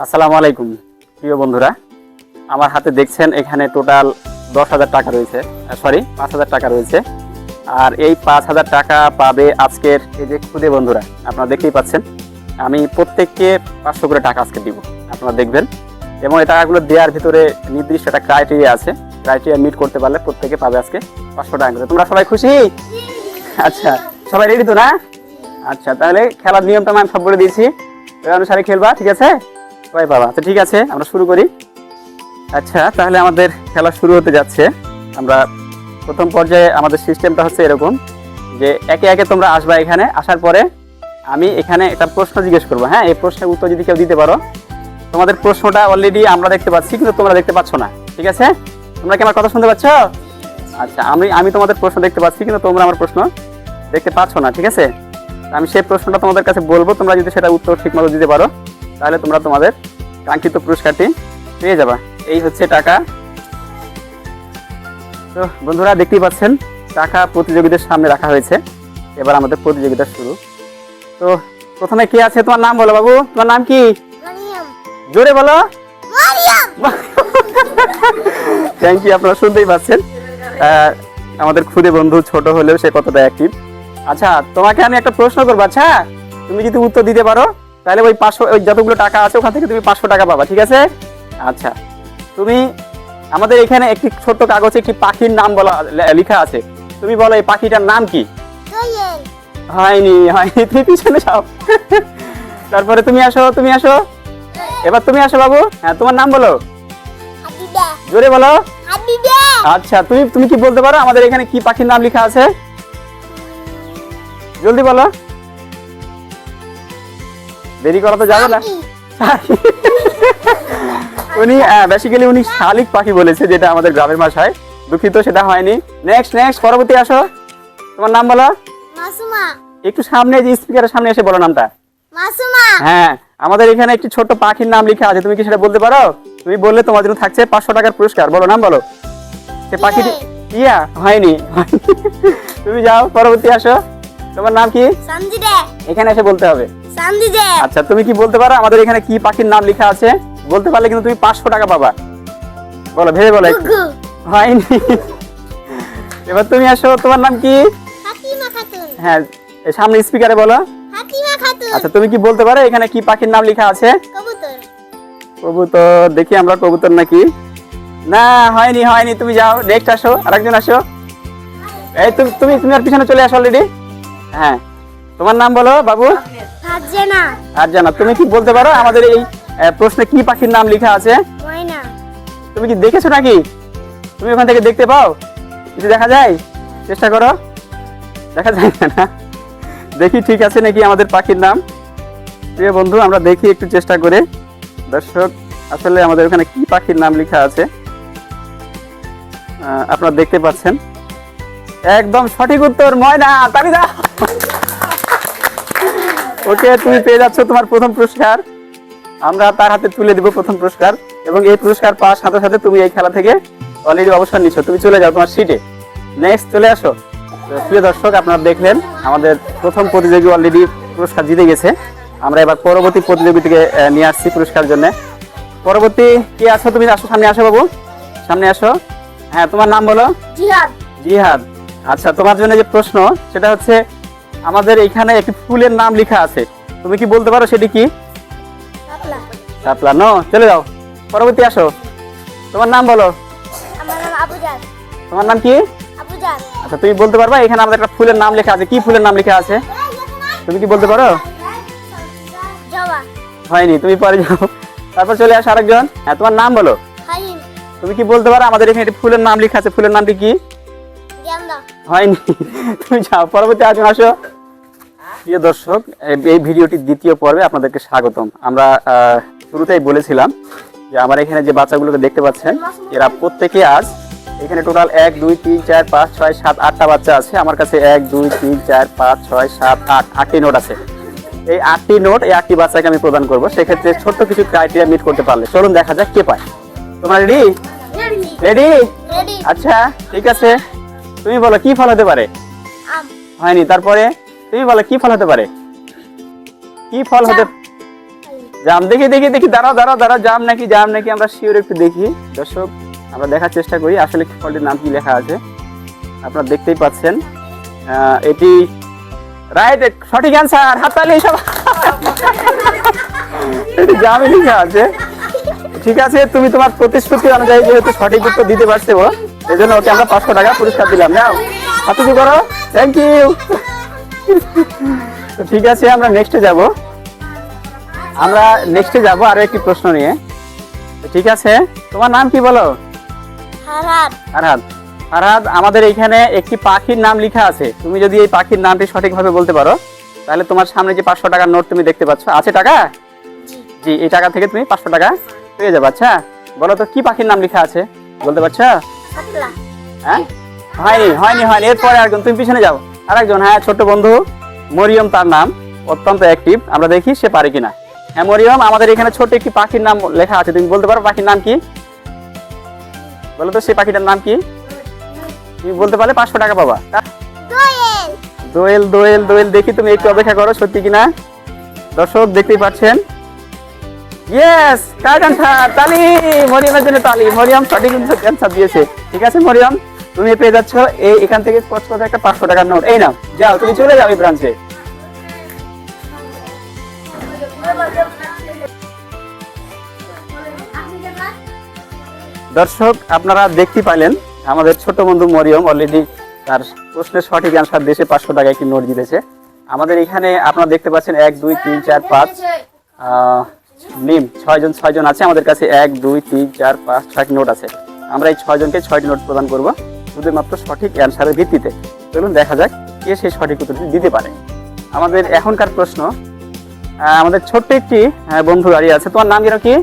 আসসালামু আলাইকুম প্রিয় বন্ধুরা, আমার হাতে দেখছেন এখানে টোটাল 10,000 টাকা রয়েছে, সরি 5,000 টাকা রয়েছে। আর এই 5,000 টাকা পাবে আজকের এই যে খুদে বন্ধুরা, আপনারা দেখতেই পাচ্ছেন। আমি প্রত্যেককে 500 করে টাকা আজকে দিব, আপনারা দেখবেন। এবং এই টাকাগুলো দেওয়ার ভিতরে নির্দিষ্ট একটা ক্রাইটেরিয়া আছে, ক্রাইটেরিয়া মিট করতে পারলে প্রত্যেকে পাবে আজকে 500 টাকা করে। তোমরা সবাই খুশি? আচ্ছা, সবাই রেডি তো না? আচ্ছা, তাহলে খেলার নিয়মটা আমি সব বলে দিয়েছি, ওই অনুসারে খেলবা, ঠিক আছে? সবাই পাবা। আচ্ছা ঠিক আছে, আমরা শুরু করি। আচ্ছা, তাহলে আমাদের খেলা শুরু হতে যাচ্ছে। আমরা প্রথম পর্যায়ে আমাদের সিস্টেমটা হচ্ছে এরকম যে একে একে তোমরা আসবা, এখানে আসার পরে আমি এখানে একটা প্রশ্ন জিজ্ঞেস করবো। হ্যাঁ, এই প্রশ্নের উত্তর যদি কেউ দিতে পারো, তোমাদের প্রশ্নটা অলরেডি আমরা দেখতে পাচ্ছি, কিন্তু তোমরা দেখতে পাচ্ছ না, ঠিক আছে? তোমরা কি আমার কথা শুনতে পাচ্ছ? আচ্ছা, আমি তোমাদের প্রশ্ন দেখতে পাচ্ছি, কিন্তু তোমরা আমার প্রশ্ন দেখতে পাচ্ছ না, ঠিক আছে? আমি সেই প্রশ্নটা তোমাদের কাছে বলবো, তোমরা যদি সেটা উত্তর ঠিকমতো দিতে পারো তাহলে তোমরা তোমাদের কাঙ্ক্ষিত পুরস্কারটি পেয়ে যাবা। এই হচ্ছে টাকা। তো বন্ধুরা দেখতেই পাচ্ছেন, টাকা প্রতিযোগীদের সামনে রাখা হয়েছে। এবার আমাদের প্রতিযোগিতা শুরু। তো প্রথমে কে আছে? তোমার নাম বলো বাবু, তোমার নাম কি? জোরে বলো। Thank you. আপনারা শুনতেই পাচ্ছেন আমাদের খুদে বন্ধু, ছোট হলেও সে কতটা অ্যাক্টিভ। আচ্ছা, তোমাকে আমি একটা প্রশ্ন করবো। আচ্ছা, তুমি যদি উত্তর দিতে পারো তাহলে ওই 500, ওই যতগুলো টাকা আছে ওখান থেকে তুমি 500 টাকা পাবা, ঠিক আছে? আচ্ছা, তুমি আমাদের এখানে একটি ছোট্ট কাগজে একটি পাখির নাম বলা লেখা আছে, তুমি বলো এই পাখিটার নাম কি? হয়নি, তুমি পিছনে যাও। তারপরে তুমি আসো, এবার তুমি আসো বাবু। হ্যাঁ, তোমার নাম বলো, জোরে বলো। আচ্ছা, তুমি কি বলতে পারো আমাদের এখানে কি পাখির নাম লেখা আছে? জলদি বলো, দেরি করা তো যাবে না। বেসিক্যালি উনি শালিক পাখি বলেছে, যেটা আমাদের গ্রামের ভাষায়। দুঃখিত, সেটা হয়নি। নেক্সট পরবর্তী আসো, তোমার নাম বলো। মাসুমা। একটু সামনে, যে স্পিকারের সামনে এসে বলো নামটা। মাসুমা। হ্যাঁ, আমাদের এখানে একটি ছোট্ট পাখির নাম লেখা আছে, তুমি কি সেটা বলতে পারো? তুমি বললে তোমার জন্য থাকছে 500 টাকার পুরস্কার। বলো, নাম বলো। সে পাখিটি ইয়া হয়নি। তুমি যাও, পরবর্তী আসো, তোমার নাম কি? সানজিদে। এখানে এসে বলতে হবে। সানজিদে। আচ্ছা, তুমি কি বলতে পারো আমাদের এখানে কি পাখির নাম লেখা আছে? বলতে পারলে কিন্তু তুমি 500 টাকা পাবা। বলো, ভেবে বলো একটু। হয়নি। এবার তুমি আসো, তোমার নাম কি? ফাতিমা খাতুন। হ্যাঁ, এই সামনে স্পিকারে বলো। ফাতিমা খাতুন। আচ্ছা, তুমি কি বলতে পারো এখানে কি পাখির নাম লেখা আছে? কবুতর। কবুতর। দেখি আমরা কবুতর নাকি। না, হয়নি। তুমি যাও, নেক্সট আসো, আরেকজন আসো। এই তুমি আর পিছনে চলে আসো অলরেডি। হ্যাঁ, তোমার নাম বলো বাবু। ফারজানা। ফারজানা। তুমি কি বলতে পারো আমাদের এই প্রশ্নে কি পাখির নাম লেখা আছে? ময়না। তুমি কি দেখেছো নাকি? তুমি ওখান থেকে দেখতে পাও? কিছু দেখা যায়? চেষ্টা করো। দেখা যায় না? দেখি ঠিক আছে নাকি আমাদের পাখির নাম। প্রিয় বন্ধু, আমরা দেখি একটু চেষ্টা করে। দর্শক, আসলে আমাদের ওখানে কি পাখির নাম লেখা আছে আপনারা দেখতে পাচ্ছেন। একদম সঠিক উত্তর, ময়না। তালি দাও। ওকে, তুমি পেয়ে যাচ্ছ তোমার প্রথম পুরস্কার। আমরা তার হাতে তুলে দিব প্রথম পুরস্কার, এবং এই পুরস্কার পাওয়ার সাথে সাথে তুমি এই খেলা থেকে অলরেডি অবসর নিচ্ছ। তুমি চলে যাও তোমার সিটে। নেক্সট চলে আসো। প্রিয় দর্শক, আপনারা দেখলেন আমাদের প্রথম প্রতিযোগী অলরেডি পুরস্কার জিতে গেছে। আমরা এবার পরবর্তী প্রতিযোগীকে নিয়ে আসছি পুরস্কার জন্য। পরবর্তী কি আসো? তুমি আসো, সামনে আসো বাবু, সামনে আসো। হ্যাঁ, তোমার নাম বলো। জিহাদ। জিহাদ। আচ্ছা, তোমার জন্য যে প্রশ্ন সেটা হচ্ছে আমাদের এখানে একটি ফুলের নাম লেখা আছে, তুমি কি বলতে পারো সেটি কি? শাপলা। শাপলা। নো, চলে যাও, পরবর্তী আসো। তোমার নাম বলো। আমার নাম আবুজার। তোমার নাম কি? আবুজার। আচ্ছা, তুমি বলতে পারবা এখানে আমাদের একটা ফুলের নাম লেখা আছে, কি ফুলের নাম লেখা আছে? তুমি কি বলতে পারো? জবা। হয়নি, তুমি পরে যাও। তারপর চলে আসো আরেকজন। হ্যাঁ, তোমার নাম বলো। হাইম। তুমি কি বলতে পারো আমাদের এখানে একটি ফুলের নাম লেখা আছে, ফুলের নামটি কি? গেন্দা। হয়নি, তুমি যাও, পরবর্তী আরেকজন আসো। প্রিয় দর্শক, এই ভিডিওটির দ্বিতীয় পর্বে আপনাদেরকে স্বাগতম। আমরা শুরুতেই বলেছিলাম যে আমার এখানে যে বাচ্চাগুলোকে দেখতে পাচ্ছেন, এরা প্রত্যেকে আজ এখানে টোটাল 1 2 3 4 5 6 7 8টা বাচ্চা আছে। আমার কাছে 1 2 3 4 5 6 7 8 8টি নোট আছে। এই 8টি নোট এই 8টি বাচ্চাকে আমি প্রদান করবো। সেক্ষেত্রে ছোট্ট কিছু ক্রাইটেরিয়া মিট করতে পারলে চলুন দেখা যাক কে পায়। তোমরা রেডি? রেডি? রেডি। আচ্ছা, ঠিক আছে। তুমি বলো কি ফল হতে পারে? আম। হয়নি, তারপরে তুমি বলো কি ফল হতে পারে? কি ফল হতে জাম, দেখি দেখি দেখি, দাঁড়াও দাঁড়াও দাঁড়াও, জাম নাকি আমরা শিওর একটু দেখি। দর্শক আমরা দেখার চেষ্টা করি আসলে ফলটির নাম কি লেখা আছে। আপনারা দেখতেই পাচ্ছেন এটি রাইট, সঠিক অ্যান্সার, হাততালি সব। এটি জামই লেখা আছে। ঠিক আছে, তুমি তোমার প্রতিশ্রুতি অনুযায়ী যেহেতু সঠিক উত্তর দিতে পারছো, এই জন্য ওকে আমরা 500 টাকা পুরস্কার দিলাম। নাও হাত উঁচু করো, থ্যাংক ইউ। তো ঠিক আছে, আমরা নেক্সটে যাব আরো একটি প্রশ্ন নিয়ে। তো ঠিক আছে, তোমার নাম কি বলো? হারাত। আরহাদ, আমাদের এখানে একটি পাখির নাম লেখা আছে। তুমি যদি এই পাখির নামটি সঠিকভাবে বলতে পারো তাহলে তোমার সামনে যে 500 টাকার নোট তুমি দেখতে পাচ্ছ, আছে টাকা? জি, এই টাকা থেকে তুমি 500 টাকা পেয়ে যাবে। আচ্ছা বলো তো কি পাখির নাম লেখা আছে, বলতে পারছো? শাপলা। হ্যাঁ, হয়নি। এরপরে আরেকজন, তুমি পিছনে যাও। আরেকজন, হ্যাঁ, ছোট্ট বন্ধু মরিয়ম তার নাম, অত্যন্ত অ্যাক্টিভ। আমরা দেখি সে পারে কিনা। হ্যাঁ মরিয়ম, আমাদের এখানে ছোট একটি পাখির নাম লেখা আছে, তুমি বলতে পারো পাখির নাম কি? বলো তো সেই পাখিটার নাম কি? তুমি বলতে পারলে 500 টাকা পাবা। দোয়েল। দোয়েল, দেখি তুমি একটু অপেক্ষা করো সত্যি কিনা। দর্শক দেখতেই পাচ্ছেন, ইয়েস, কারেক্ট অ্যান্সার। তালি মরিয়মের জন্য, তালি। মরিয়ম সঠিক অ্যান্সার দিয়েছে। ঠিক আছে মরিয়ম, তুমি পেয়ে যাচ্ছ এখান থেকে কত একটা 500 টাকার নোট। এই নাও, যাও তুমি চলে যাও এই ব্রাঞ্চে। দর্শক আপনারা দেখতে পাইলেন আমাদের ছোট বন্ধু মরিয়ম অলরেডি তার প্রশ্নের সঠিক অ্যান্সার দেশে 500 টাকা একটি নোট জিতেছে। আমাদের এখানে আপনারা দেখতে পাচ্ছেন 1 2 3 4 5 নিম 6 জন আছে আমাদের কাছে। 1 2 3 4 5 6 নোট আছে। আমরা এই 6 জনকে 6টি নোট প্রদান করব শুধুমাত্র সঠিক অ্যান্সারের ভিত্তিতে। চলুন দেখা যাক কে সেই সঠিক উত্তরটি দিতে পারে। আমাদের এখনকার প্রশ্ন, আমাদের ছোট্ট একটি বন্ধু দাঁড়িয়ে আছে। তোমার নাম যেন কি?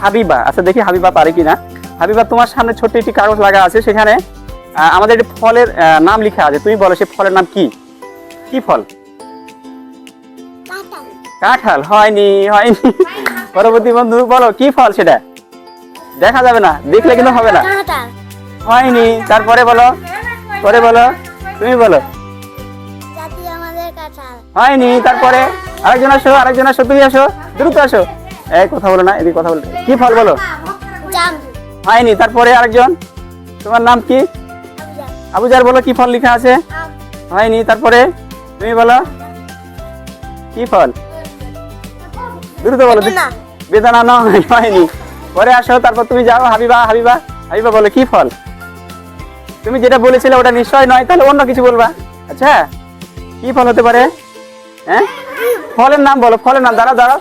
হাবিবা। আচ্ছা দেখি হাবিবা পারে কিনা। হাবিবা, তোমার সামনে ছোট্ট একটি কাগজ লাগা আছে, সেখানে আমাদের একটি ফলের নাম লেখা আছে। তুমি বলো সেই ফলের নাম কি? কি ফল? কাঁঠাল। হয়নি। পরবর্তী বন্ধু বলো কি ফল সেটা? দেখা যাবে না, দেখলে কিন্তু হবে না। হয়নি। তারপরে বলো, তুমি বলো। হয়নি। তারপরে আরেকজন আসো, তুমি আসো, দ্রুত আসো। এই কথা বলো না, এদিকে কথা বলো। কি ফল বলো? হয়নি। তারপরে আরেকজন, তোমার নাম কি? আবুজার। বলো কি ফল লেখা আছে? হয়নি। তারপরে তুমি বলো কি ফল? দ্রুত বলো। বেদানা। নয়, হয়নি। পরে আসো, তারপর তুমি যাও। হাবিবা বলো কি ফল? তুমি যেটা বলেছিলে ওটা নিশ্চয় নয়, তাহলে অন্য কিছু বলবা। আচ্ছা কি ফল হতে পারে? হ্যাঁ, ফলের নাম বলো। ফলের নাম, দাঁড়াও,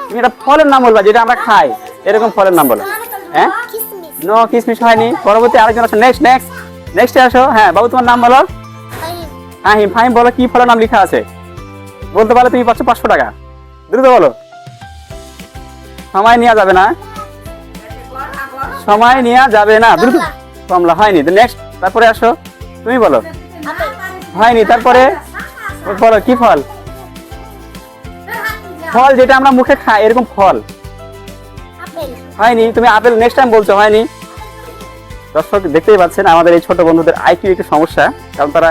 তুমি এটা ফলের নাম বলবা যেটা আমরা খাই, এরকম ফলের নাম বলো। হ্যাঁ, নো, কিসমিস হয়নি। পরবর্তী আরেকজন আসো। নেক্সটে আসো। হ্যাঁ বাবু, তোমার নাম বলো। ফাহিম, বলো কি ফলের নাম লেখা আছে? বলতে পারলে তুমি পাচ্ছ 500 টাকা। দ্রুত বলো, সময় নেওয়া যাবে না, দ্রুত। কমলা। হয়নি। নেক্সট, তারপরে আসো, তুমি বলো। হয়নি। তারপরে বলো কি ফল? ফল যেটা আমরা মুখে খাই, এরকম ফল। হয়নি। তুমি আপেল নেক্সট টাইম বলছো, হয়নি। দর্শক দেখতেই পাচ্ছেন আমাদের এই ছোট বন্ধুদের আইকিউ একটু সমস্যা, কারণ তারা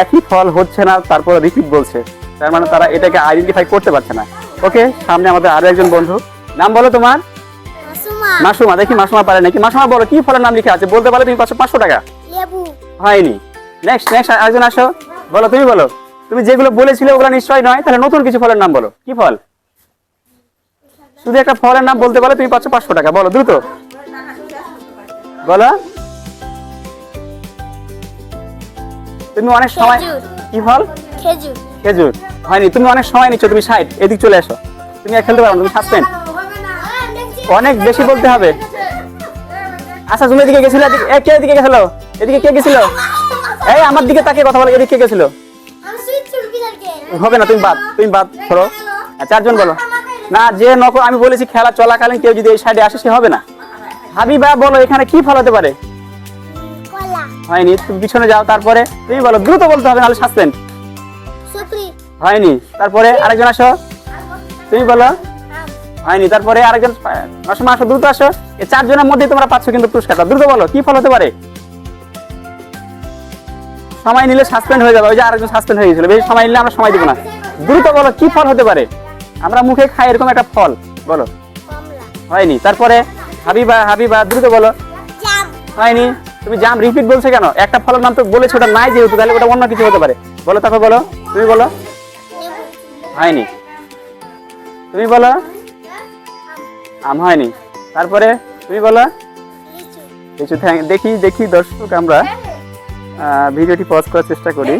একই ফল হচ্ছে না, তারপর রিপিট বলছে, তার মানে তারা এটাকে আইডেন্টিফাই করতে পারছে না। ওকে, সামনে আমাদের আরো একজন বন্ধু। নাম বলো তোমার? মাসুমা। দেখি মাসুমা পারে নাকি। মাসুমা বলো কি ফলের নাম লেখা আছে? বলতে পারলে তুমি পাচ্ছ 500 টাকা। হয়নি। নেক্সট আরেকজন আসো, বলো, তুমি বলো। তুমি যেগুলো বলেছিলে ওগুলো নিশ্চয় নয়, তাহলে নতুন কিছু ফলের নাম বলো। কি ফল? শুধু একটা ফলের নাম বলতে পারলে তুমি পাচ্ছ 500 টাকা। বলো দ্রুত বলো। তুমি অনেক সময়, কি ফল? খেজুর। হয়নি। তুমি অনেক সময় নিচ্ছ, তুমি সাইড, এদিক চলে আসো। তুমি আর খেলতে পারো না, তুমি সাসপেন্ড। অনেক বেশি বলতে হবে। আচ্ছা তুমি এদিকে গেছিলে, কে এদিকে গেছিল? এদিকে কে গেছিল? এই আমার দিকে তাকিয়ে কথা বলো, এদিকে কে গেছিল? হবে না, তুমি বাদ ধরো। 4 জন বলো। না, যে নকল আমি বলেছি খেলা চলাকালীন কেউ যদি এই সাইডে আসে সে হবে না। হাবিবা বলো এখানে কি ফল হতে পারে? হয়নি। তুমি পিছনে যাও, তারপরে তুমি বলো, দ্রুত বলতে হবে নাহলে সাসপেন্ড। হয়নি। তারপরে আরেকজন আসো, তুমি বলো। হয়নি। তারপরে আরেকজন আসো, দ্রুত আসো। এই 4 জনের মধ্যে তোমরা পাচ্ছ কিন্তু পুরস্কারটা। দ্রুত বলো কি ফল হতে পারে? সময় নিলে সাসপেন্ড হয়ে যাবে। ওই যে আরেকজন সাসপেন্ড হয়ে গেছিল, বেশি সময় নিলে আমরা সময় দিব না। দ্রুত বলো কি ফল হতে পারে? আমরা মুখে খাই এরকম একটা ফল, বলো। কমলা হয়নি। তারপরে হাবিবা হাবিবা দ্রুত বলো। জাম হয়নি। তুমি জাম রিপিট বলছো কেন? একটা ফলের নাম তো বলেছো, ওটা নাই যেহেতু, তাহলে ওটা অন্য কিছু হতে পারে। বলো, তারপর বলো, তুমি বলো। লেবু হয়নি। তুমি বলো। আম হয়নি। তারপরে তুমি বলো। লিচু কিছু দেখি দেখি দর্শক, আমরা ভিডিওটি পজ করার চেষ্টা করি।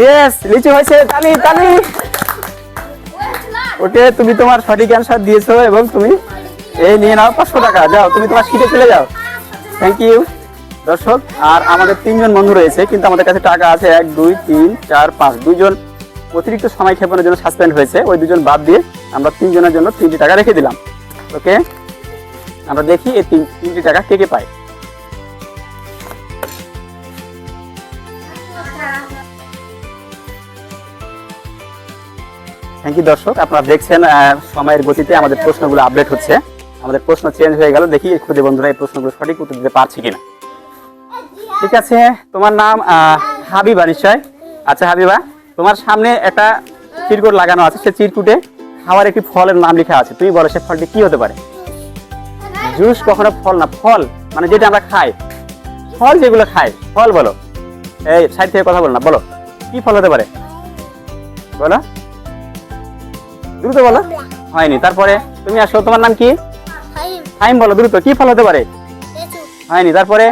ইয়েস, লিচু হয়েছে। তালি তালি। ওকে, তুমি তোমার সঠিক অ্যান্সার দিয়েছো এবং তুমি এই নিয়ে নাও 500 টাকা। যাও, তুমি তোমার সিটে চলে যাও। থ্যাংক ইউ দর্শক। আর আমাদের 3 জন বন্ধু রয়েছে, কিন্তু আমাদের কাছে টাকা আছে 1 2 3 4 5। 2 জন অতিরিক্ত সময় ক্ষেপণের জন্য সাসপেন্ড হয়েছে, ওই 2 জন বাদ দিয়ে আমরা 3 জনের জন্য 3টি টাকা রেখে দিলাম। ওকে, আমরা দেখি এই 3টি টাকা কে কে পায়। থ্যাংক ইউ দর্শক, আপনারা দেখছেন সময়ের গতিতে আমাদের প্রশ্নগুলো আপডেট হচ্ছে। আমাদের প্রশ্ন চেঞ্জ হয়ে গেল। দেখি খুদে বন্ধুরা এই প্রশ্নগুলো সঠিক উত্তর দিতে পারছে কিনা। ঠিক আছে, তোমার নাম হাবিবা নিশ্চয়। আচ্ছা হাবিবা, তোমার সামনে একটা চিরকুট লাগানো আছে, সে চিরকুটে খাওয়ার একটি ফলের নাম লেখা আছে। তুমি বলো সে ফলটি কি হতে পারে? জুস কখনো ফল না, ফল মানে যেটা আমরা খাই, ফল যেগুলো খাই, ফল বলো। এই সাইড থেকে কথা বলো না, বলো কি ফল হতে পারে, বলো দ্রুত বলো। হয়নি। তারপরে তুমি আসো, তোমার নাম কি? ফাইম ফাইম বলো দ্রুত, কি ফল হতে পারে? লিচু হয়নি। তারপরে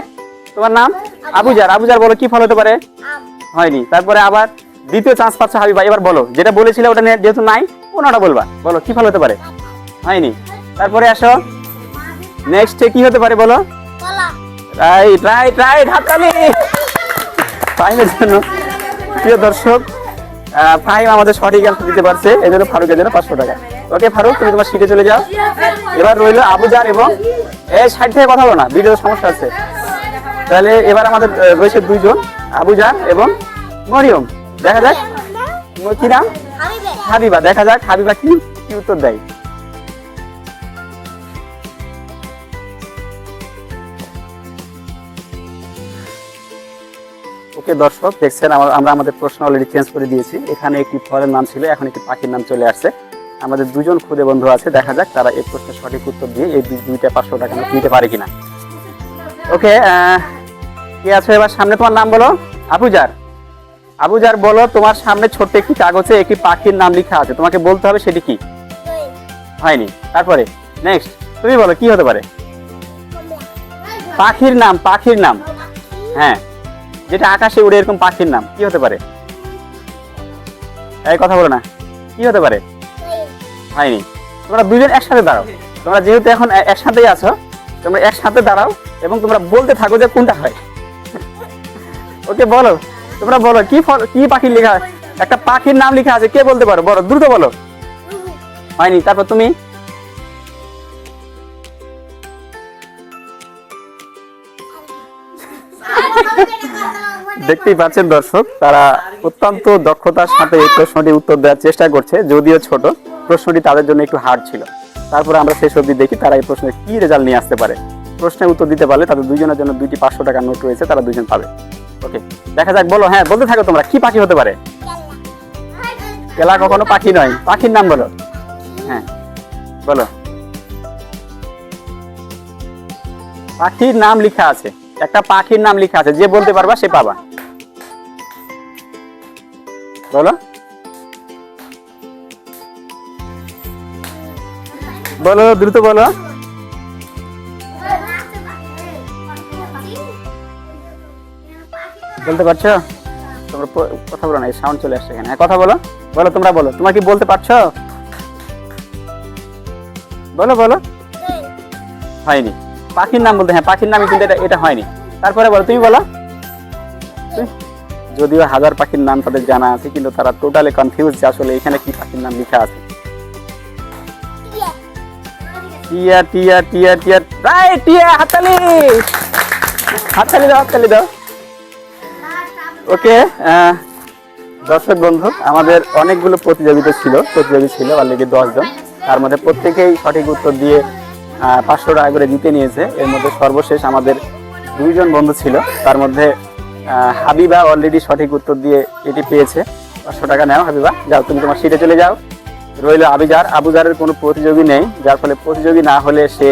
তোমার নাম? আবুজার। আবুজার বলো, কি ফল হতে পারে? আম হয়নি। তারপরে আবার দ্বিতীয় চান্স পাচ্ছ হাবিবা, এবার বলো যেটা বলেছিলে ওটা নিয়ে, যেহেতু নাই ওনাটা বলবা। বলো কি ফল হতে পারে? হয়নি। তারপরে আসো, নেক্সটে কি হতে পারে বলো। কলা রাইট রাইট রাইট, হাততালি ফাহিমের জন্য। প্রিয় দর্শক, ফাহিম আমাদের সঠিক অ্যান্সার দিতে পারছে, এই জন্য ফারুকের জন্য 500 টাকা। ওকে ফারুক, তুমি তোমার সিটে চলে যাও। এবার রইলো আবুজার এবং এই সাইড থেকে কথা বলো না, ভিডিওর সমস্যা আছে। তাহলে এবার আমাদের রয়েছে 2 জন, আবুজার এবং মরিয়ম। দেখা যাক কি নাম? হাবিবে হাবিবা। দেখা যাক হাবিবা কি কি উত্তর দেয়। ওকে দর্শক, দেখছেন আমরা আমাদের প্রশ্ন অলরেডি চেঞ্জ করে দিয়েছি। এখানে একটি ফলের নাম ছিল, এখন একটি পাখির নাম চলে আসছে। আমাদের 2 জন খুদে বন্ধু আছে, দেখা যাক তারা এই প্রশ্নের সঠিক উত্তর দিয়ে এই 2টা 500 টাকা নিতে পারে কিনা। ওকে, কে আছে এবার সামনে? তোমার নাম বলো। আবুজার। আবুজার বলো, তোমার সামনে ছোট্ট একটি কাগজে একটি পাখির নাম লেখা আছে, তোমাকে বলতে হবে সেটি কি। দই হয়নি। তারপরে নেক্সট তুমি বলো কি হতে পারে? কমলা পাখির নাম, পাখির নাম। হ্যাঁ, যেটা আকাশে উড়ে এরকম পাখির নাম কি হতে পারে? এই কথা বলো না, কি হতে পারে? দই হয়নি। তোমরা 2 জন একসাথে দাঁড়াও, তোমরা যেহেতু এখন একসাথেই আছো, তোমরা একসাথে দাঁড়াও এবং তোমরা বলতে থাকো যে কোনটা হয়। ওকে বলো, তোমরা বলো কি ফল, কি পাখির লেখা, একটা পাখির নাম লেখা আছে, কে বলতে পারো? বলো দ্রুত বলো। রুহু হয়নি। তারপর তুমি দেখতেই পাচ্ছেন দর্শক, তারা অত্যন্ত দক্ষতার সাথে এই প্রশ্নটি উত্তর দেওয়ার চেষ্টা করছে, যদিও ছোট প্রশ্নটি তাদের জন্য একটু হার্ড ছিল। তারপরে আমরা শেষ অবধি দেখি তারা এই প্রশ্নের কি রেজাল্ট নিয়ে আসতে পারে। প্রশ্নের উত্তর দিতে পারলে তাদের 2 জনের জন্য 2টি 500 টাকার নোট রয়েছে, তারা 2 জন পাবে। ওকে, দেখা যাক। বলো, হ্যাঁ বলতে থাকো তোমরা, কি পাখি হতে পারে? কেলা কখনো পাখি নয়, পাখির নাম বলো। হ্যাঁ বলো, পাখির নাম লেখা আছে, একটা পাখির নাম লেখা আছে, যে বলতে পারবা সে পাবা। বলো বলো দ্রুত বলো। বলতে পারছো? তোমরা কথা বলো না, এই সাউন্ড চলে আসছে এখানে। হ্যাঁ কথা বলো, বলো তোমরা বলো, তোমরা কি বলতে পারছো? বলো বলো। দই হয়নি। পাখির নাম বলতে, হ্যাঁ পাখির নামই, কিন্তু এটা হয়নি। তারপরে বলো, তুমি বলো। যদিও 1000 পাখির নাম তাদের জানা আছে, কিন্তু তারা টোটালি কনফিউজ যে আসলে এখানে কি পাখির নাম লেখা আছে। টিয়া টিয়া টিয়া টিয়া, রাইট, টিয়া। হাততালি হাততালি দাও, হাততালি দাও। ওকে দর্শক বন্ধু, আমাদের অনেকগুলো প্রতিযোগী ছিল অলরেডি 10 জন। তার মধ্যে প্রত্যেকেই সঠিক উত্তর দিয়ে 500 টাকা করে জিতে নিয়েছে। এর মধ্যে সর্বশেষ আমাদের 2 জন বন্ধু ছিল, তার মধ্যে হাবিবা অলরেডি সঠিক উত্তর দিয়ে এটি পেয়েছে, 500 টাকা নাও হাবিবা, যাও তুমি তোমার সিটে চলে যাও। রইল আবুজারের কোনো প্রতিযোগী নেই, যার ফলে প্রতিযোগী না হলে সে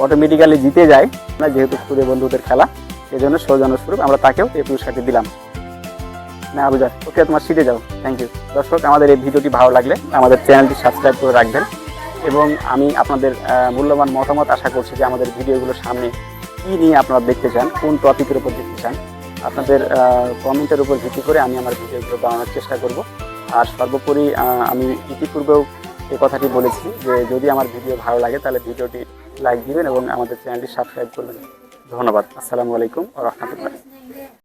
অটোমেটিক্যালি জিতে যায় না, যেহেতু খুদে বন্ধুদের খেলা, সেই জন্য সৌজন্যস্বরূপ আমরা তাকেও এই পুরস্কারটি দিলাম। না আবুজার, ওকে তোমার সিটে যাও। Thank you. দর্শক, আমাদের এই ভিডিওটি ভালো লাগলে আমাদের চ্যানেলটি সাবস্ক্রাইব করে রাখবেন, এবং আমি আপনাদের মূল্যবান মতামত আশা করছি যে আমাদের ভিডিওগুলোর সামনে কী নিয়ে আপনারা দেখতে চান, কোন টপিকের উপর দেখতে চান, আপনাদের কমেন্টের উপর ভিত্তি করে আমি আমার ভিডিওগুলো বানানোর চেষ্টা করব। আর সর্বোপরি আমি ইতিপূর্বেও এই কথাটি বলেছি যে যদি আমার ভিডিও ভালো লাগে তাহলে ভিডিওটি লাইক দিবেন এবং আমাদের চ্যানেলটি সাবস্ক্রাইব করবেন। ধন্যবাদ। আসসালামু আলাইকুম ওয়া রাহমাতুল্লাহ।